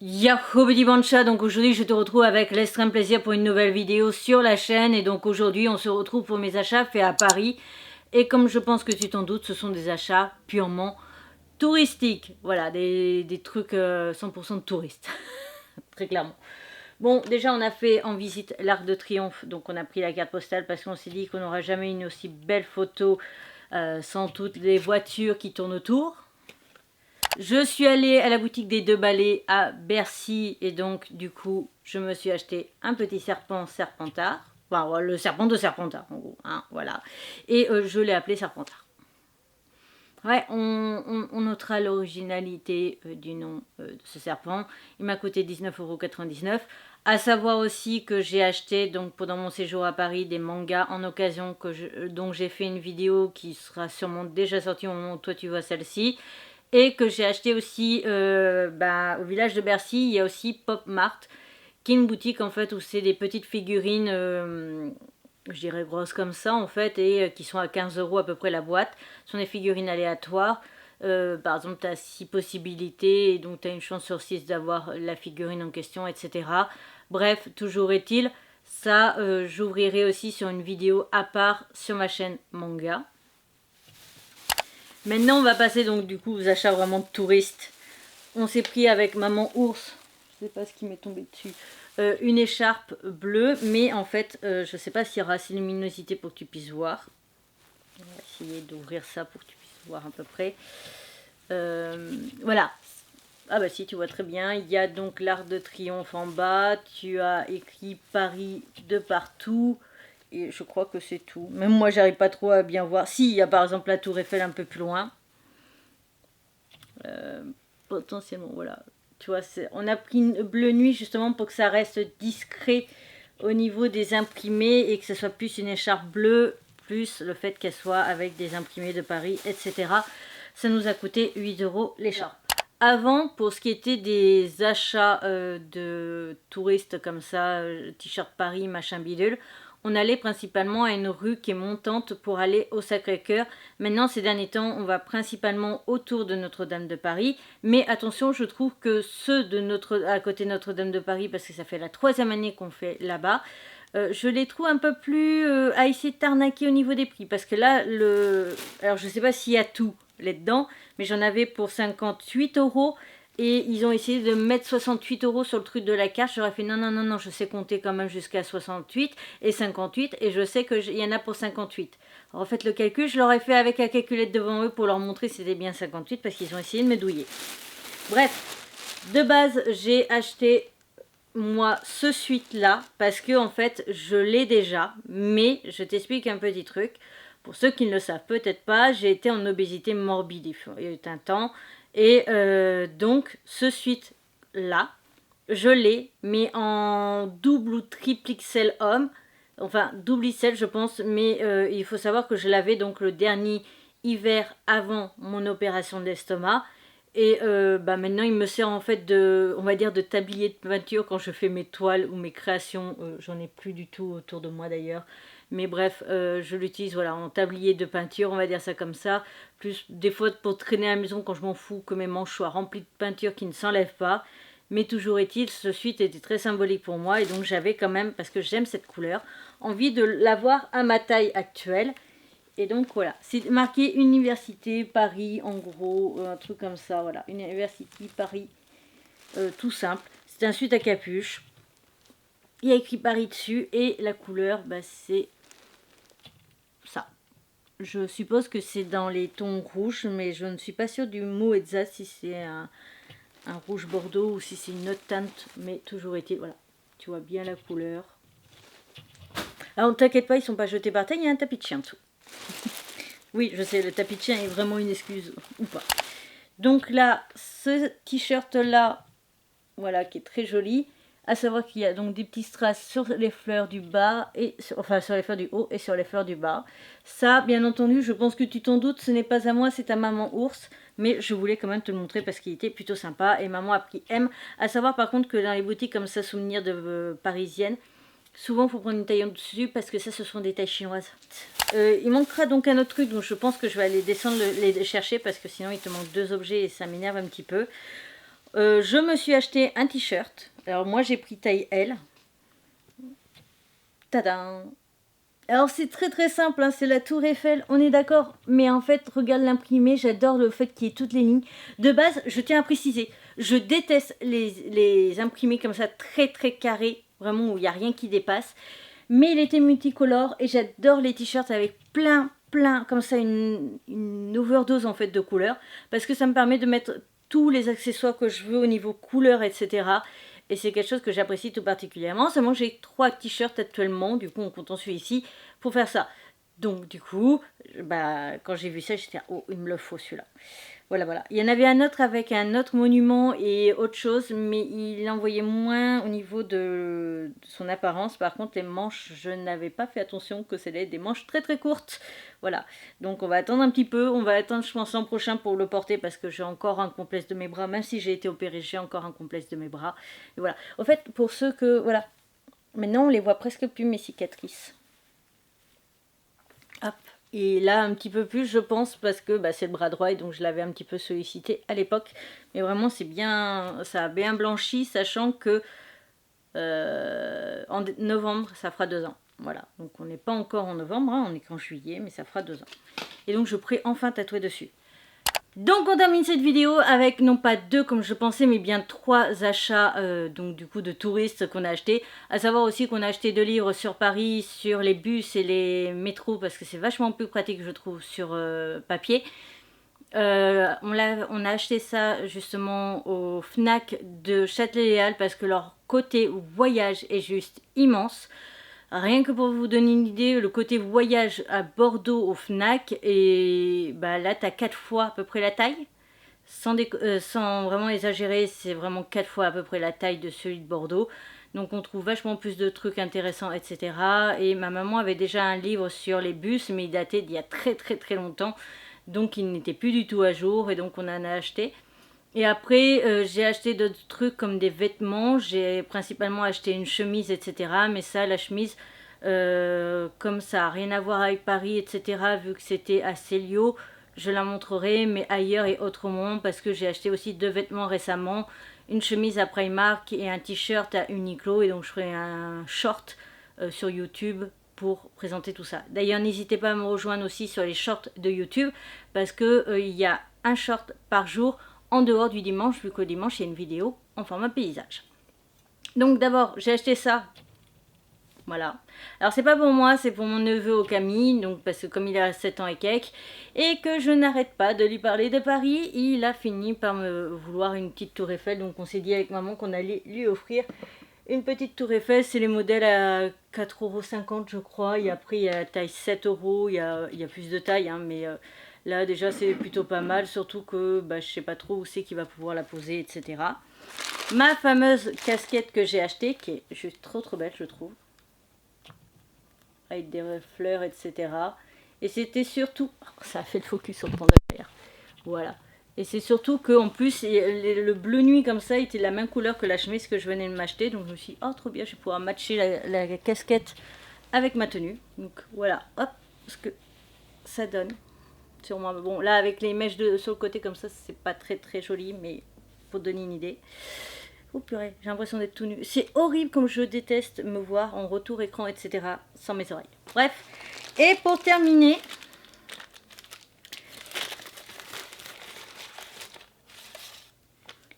Yahoo petit bancha, donc aujourd'hui je te retrouve avec l'extrême plaisir pour une nouvelle vidéo sur la chaîne et donc aujourd'hui on se retrouve pour mes achats faits à Paris et comme je pense que tu t'en doutes, ce sont des achats purement touristiques, voilà, des trucs 100% de touristes, très clairement. Bon, déjà on a fait en visite l'Arc de Triomphe, donc on a pris la carte postale parce qu'on s'est dit qu'on n'aura jamais une aussi belle photo sans toutes les voitures qui tournent autour. Je suis allée à la boutique des Deux Balais à Bercy et donc du coup je me suis acheté un petit serpent Serpentard. Enfin le serpent de Serpentard en gros, hein, voilà. Et je l'ai appelé Serpentard. Ouais, on notera l'originalité du nom de ce serpent. Il m'a coûté 19,99 €. À savoir aussi que j'ai acheté donc pendant mon séjour à Paris des mangas en occasion dont j'ai fait une vidéo qui sera sûrement déjà sortie au moment où toi tu vois celle-ci. Et que j'ai acheté aussi au village de Bercy, il y a aussi Pop Mart, qui est une boutique en fait où c'est des petites figurines, je dirais grosses comme ça en fait, et qui sont à 15 € à peu près la boîte. Ce sont des figurines aléatoires. Par exemple, tu as 6 possibilités, et donc tu as une chance sur 6 d'avoir la figurine en question, etc. Bref, toujours est-il, ça j'ouvrirai aussi sur une vidéo à part sur ma chaîne manga. Maintenant, on va passer donc du coup aux achats vraiment de touristes. On s'est pris avec maman ours, je sais pas ce qui m'est tombé dessus, une écharpe bleue, mais en fait, je sais pas s'il y aura assez de luminosité pour que tu puisses voir. On va essayer d'ouvrir ça pour que tu puisses voir à peu près. Voilà. Ah bah si, tu vois très bien. Il y a donc l'Arc de Triomphe en bas. Tu as écrit Paris de partout. Et je crois que c'est tout. Même moi, j'arrive pas trop à bien voir. Si, il y a par exemple la Tour Eiffel un peu plus loin. Potentiellement, voilà. Tu vois, on a pris une bleu nuit justement pour que ça reste discret au niveau des imprimés et que ce soit plus une écharpe bleue, plus le fait qu'elle soit avec des imprimés de Paris, etc. Ça nous a coûté 8 € l'écharpe. Avant, pour ce qui était des achats de touristes comme ça, t-shirt Paris, machin bidule, on allait principalement à une rue qui est montante pour aller au Sacré-Cœur. Maintenant, ces derniers temps, on va principalement autour de Notre-Dame de Paris. Mais attention, je trouve que ceux à côté de Notre-Dame de Paris, parce que ça fait la 3e année qu'on fait là-bas, je les trouve un peu plus à essayer de t'arnaquer au niveau des prix. Parce que là, alors je ne sais pas s'il y a tout là-dedans, mais j'en avais pour 58 € et ils ont essayé de mettre 68 € sur le truc de la carte. J'aurais fait non, non, non, non, je sais compter quand même jusqu'à 68 et 58 et je sais qu'il y en a pour 58. Alors, en fait, le calcul, je l'aurais fait avec la calculette devant eux pour leur montrer que c'était bien 58 parce qu'ils ont essayé de me douiller. Bref, de base, j'ai acheté moi ce suite-là parce que en fait, je l'ai déjà, mais je t'explique un petit truc. Pour ceux qui ne le savent peut-être pas, j'ai été en obésité morbide il y a eu un temps. Et donc, ce suite-là, je l'ai, mais en double ou triple XL homme. Enfin, double XL, je pense. Mais il faut savoir que je l'avais donc le dernier hiver avant mon opération d'estomac. Et maintenant, il me sert en fait on va dire, de tablier de peinture quand je fais mes toiles ou mes créations. J'en ai plus du tout autour de moi d'ailleurs. Mais bref, je l'utilise voilà, en tablier de peinture, on va dire ça comme ça. Plus des fois pour traîner à la maison quand je m'en fous que mes manches soient remplies de peinture qui ne s'enlèvent pas. Mais toujours est-il, ce suite était très symbolique pour moi. Et donc j'avais quand même, parce que j'aime cette couleur, envie de l'avoir à ma taille actuelle. Et donc voilà, c'est marqué Université Paris, en gros, un truc comme ça, voilà. Université Paris, tout simple. C'est un suite à capuche. Il y a écrit Paris dessus et la couleur, c'est ça. Je suppose que c'est dans les tons rouges, mais je ne suis pas sûre du mot exact si c'est un rouge bordeaux ou si c'est une autre teinte, mais toujours est-il, voilà. Tu vois bien la couleur. Alors ne t'inquiète pas, ils ne sont pas jetés par terre, il y a un tapis de chien en dessous. Oui, je sais, le tapis de chien est vraiment une excuse, ou pas. Donc là, ce t-shirt là, voilà, qui est très joli. À savoir qu'il y a donc des petits strass sur les fleurs du bas, enfin sur les fleurs du haut et sur les fleurs du bas. Ça, bien entendu, je pense que tu t'en doutes, ce n'est pas à moi, c'est à maman ours. Mais je voulais quand même te le montrer parce qu'il était plutôt sympa et maman a pris M. À savoir par contre que dans les boutiques comme ça, souvenirs de parisiennes, souvent il faut prendre une taille en dessus parce que ça, ce sont des tailles chinoises. Il manquera donc un autre truc, donc je pense que je vais aller descendre les chercher parce que sinon il te manque 2 objets et ça m'énerve un petit peu. Je me suis acheté un t-shirt. Alors moi j'ai pris taille L. Tadam! Alors c'est très très simple, hein, c'est la Tour Eiffel, on est d'accord. Mais en fait, regarde l'imprimé, j'adore le fait qu'il y ait toutes les lignes. De base, je tiens à préciser, je déteste les imprimés comme ça, très très carrés, vraiment où il n'y a rien qui dépasse. Mais il était multicolore et j'adore les t-shirts avec plein, comme ça une overdose en fait de couleurs. Parce que ça me permet de mettre tous les accessoires que je veux au niveau couleur, etc. Et c'est quelque chose que j'apprécie tout particulièrement. Seulement j'ai 3 t-shirts actuellement, du coup on compte en celui-ci pour faire ça. Donc du coup, bah, quand j'ai vu ça, j'étais oh, il me le faut celui-là. Voilà, voilà. Il y en avait un autre avec un autre monument et autre chose, mais il envoyait moins au niveau de son apparence. Par contre, les manches, je n'avais pas fait attention que c'était des manches très très courtes. Voilà. Donc on va attendre un petit peu. On va attendre, je pense, l'an prochain pour le porter parce que j'ai encore un complexe de mes bras. Même si j'ai été opérée, j'ai encore un complexe de mes bras. Et voilà. Au fait, pour ceux que... Voilà. Maintenant, on les voit presque plus, mes cicatrices. Hop. Et là, un petit peu plus, je pense, parce que bah, c'est le bras droit et donc je l'avais un petit peu sollicité à l'époque. Mais vraiment, c'est bien, ça a bien blanchi, sachant que en novembre, ça fera 2 ans. Voilà, donc on n'est pas encore en novembre, hein, on est qu'en juillet, mais ça fera 2 ans. Et donc je pourrai enfin tatouer dessus. Donc on termine cette vidéo avec non pas 2 comme je pensais mais bien 3 achats donc du coup de touristes qu'on a acheté. À savoir aussi qu'on a acheté 2 livres sur Paris, sur les bus et les métros parce que c'est vachement plus pratique je trouve sur papier. On a acheté ça justement au Fnac de Châtelet-Léal parce que leur côté voyage est juste immense. Rien que pour vous donner une idée, le côté voyage à Bordeaux au Fnac, et bah là tu as 4 fois à peu près la taille. Sans vraiment exagérer, c'est vraiment 4 fois à peu près la taille de celui de Bordeaux. Donc on trouve vachement plus de trucs intéressants, etc. Et ma maman avait déjà un livre sur les bus, mais il datait d'il y a très très très longtemps. Donc il n'était plus du tout à jour et donc on en a acheté. Et après, j'ai acheté d'autres trucs comme des vêtements. J'ai principalement acheté une chemise, etc. Mais ça, la chemise, comme ça n'a rien à voir avec Paris, etc. Vu que c'était à Célio, je la montrerai, mais ailleurs et autrement. Parce que j'ai acheté aussi 2 vêtements récemment. Une chemise à Primark et un t-shirt à Uniqlo. Et donc je ferai un short sur YouTube pour présenter tout ça. D'ailleurs, n'hésitez pas à me rejoindre aussi sur les shorts de YouTube. Parce que il y a un short par jour en dehors du dimanche, vu qu'au dimanche, il y a une vidéo en format paysage. Donc d'abord, j'ai acheté ça. Voilà. Alors c'est pas pour moi, c'est pour mon neveu Okami, donc parce que comme il a 7 ans et quelques, et que je n'arrête pas de lui parler de Paris, il a fini par me vouloir une petite tour Eiffel, donc on s'est dit avec maman qu'on allait lui offrir une petite tour Eiffel. C'est les modèles à 4,50 € je crois, et après il y a la taille 7 €, il y a plus de taille, hein, mais... là déjà c'est plutôt pas mal, surtout que bah, je sais pas trop où c'est qu'il va pouvoir la poser, etc. Ma fameuse casquette que j'ai achetée, qui est juste trop belle je trouve. Avec des fleurs, etc. Et c'était surtout... Oh, ça a fait le focus sur le panda derrière. Voilà. Et c'est surtout qu'en plus, le bleu nuit comme ça était de la même couleur que la chemise que je venais de m'acheter. Donc je me suis dit, oh trop bien, je vais pouvoir matcher la casquette avec ma tenue. Donc voilà, hop, ce que ça donne. Sur moi. Bon, là, avec les mèches sur le côté comme ça, c'est pas très joli, mais pour donner une idée. Oh purée, j'ai l'impression d'être tout nu. C'est horrible comme je déteste me voir en retour écran, etc. sans mes oreilles. Bref. Et pour terminer,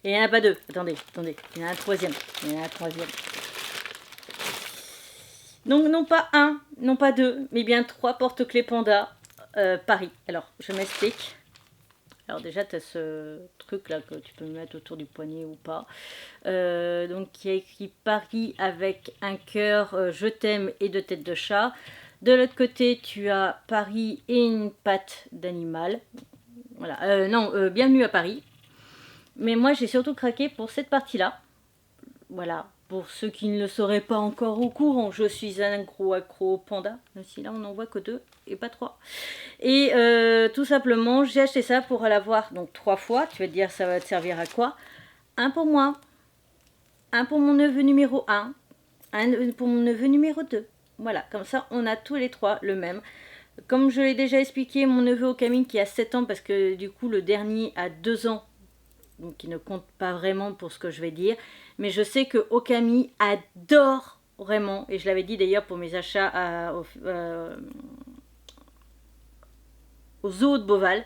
il n'y en a pas 2. Attendez. Il y en a un troisième. Donc non pas 1, non pas 2, mais bien 3 porte-clés Panda Paris. Alors, je m'explique. Alors déjà, tu as ce truc là que tu peux mettre autour du poignet ou pas. Donc qui a écrit Paris avec un cœur, je t'aime et 2 têtes de chat. De l'autre côté, tu as Paris et une patte d'animal. Voilà. Bienvenue à Paris. Mais moi, j'ai surtout craqué pour cette partie-là. Voilà. Pour ceux qui ne le seraient pas encore au courant, je suis un gros accro panda. Même si là, on n'en voit que 2 et pas 3. Et tout simplement, j'ai acheté ça pour l'avoir donc 3 fois. Tu vas te dire, ça va te servir à quoi? Un pour moi, un pour mon neveu numéro 1, un pour mon neveu numéro 2. Voilà, comme ça, on a tous les 3 le même. Comme je l'ai déjà expliqué, mon neveu Okami qui a 7 ans, parce que du coup, le dernier a 2 ans. donc qui ne compte pas vraiment pour ce que je vais dire. Mais je sais que Okami adore vraiment, et je l'avais dit d'ailleurs pour mes achats au zoo de Beauval,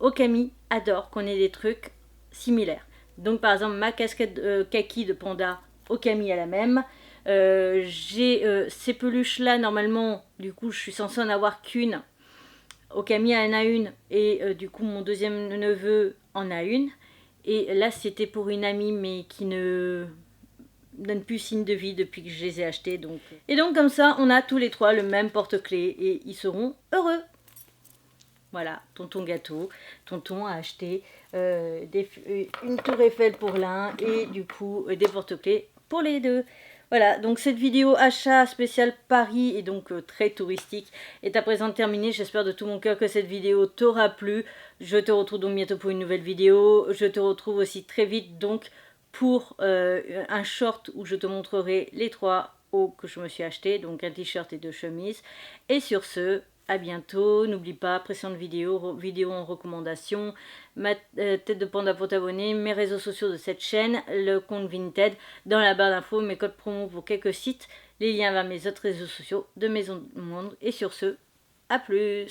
Okami adore qu'on ait des trucs similaires. Donc par exemple ma casquette kaki de panda, Okami a la même. J'ai ces peluches là normalement, du coup je suis censée en avoir qu'une. Okami en a une et du coup mon deuxième neveu en a une. Et là c'était pour une amie mais qui ne donne plus signe de vie depuis que je les ai achetés. Donc. Et donc comme ça on a tous les trois le même porte-clés et ils seront heureux. Voilà, tonton gâteau. Tonton a acheté une tour Eiffel pour l'un et du coup des porte-clés pour les deux. Voilà, donc cette vidéo achat spécial Paris et donc très touristique est à présent terminée. J'espère de tout mon cœur que cette vidéo t'aura plu. Je te retrouve donc bientôt pour une nouvelle vidéo. Je te retrouve aussi très vite donc pour un short où je te montrerai les 3 hauts que je me suis acheté. Donc un t-shirt et 2 chemises. Et sur ce, à bientôt, n'oublie pas, précédente vidéo en recommandation, ma tête de panda pour t'abonner, mes réseaux sociaux de cette chaîne, le compte Vinted, dans la barre d'infos, mes codes promo pour quelques sites, les liens vers mes autres réseaux sociaux de Maison du Monde. Et sur ce, à plus!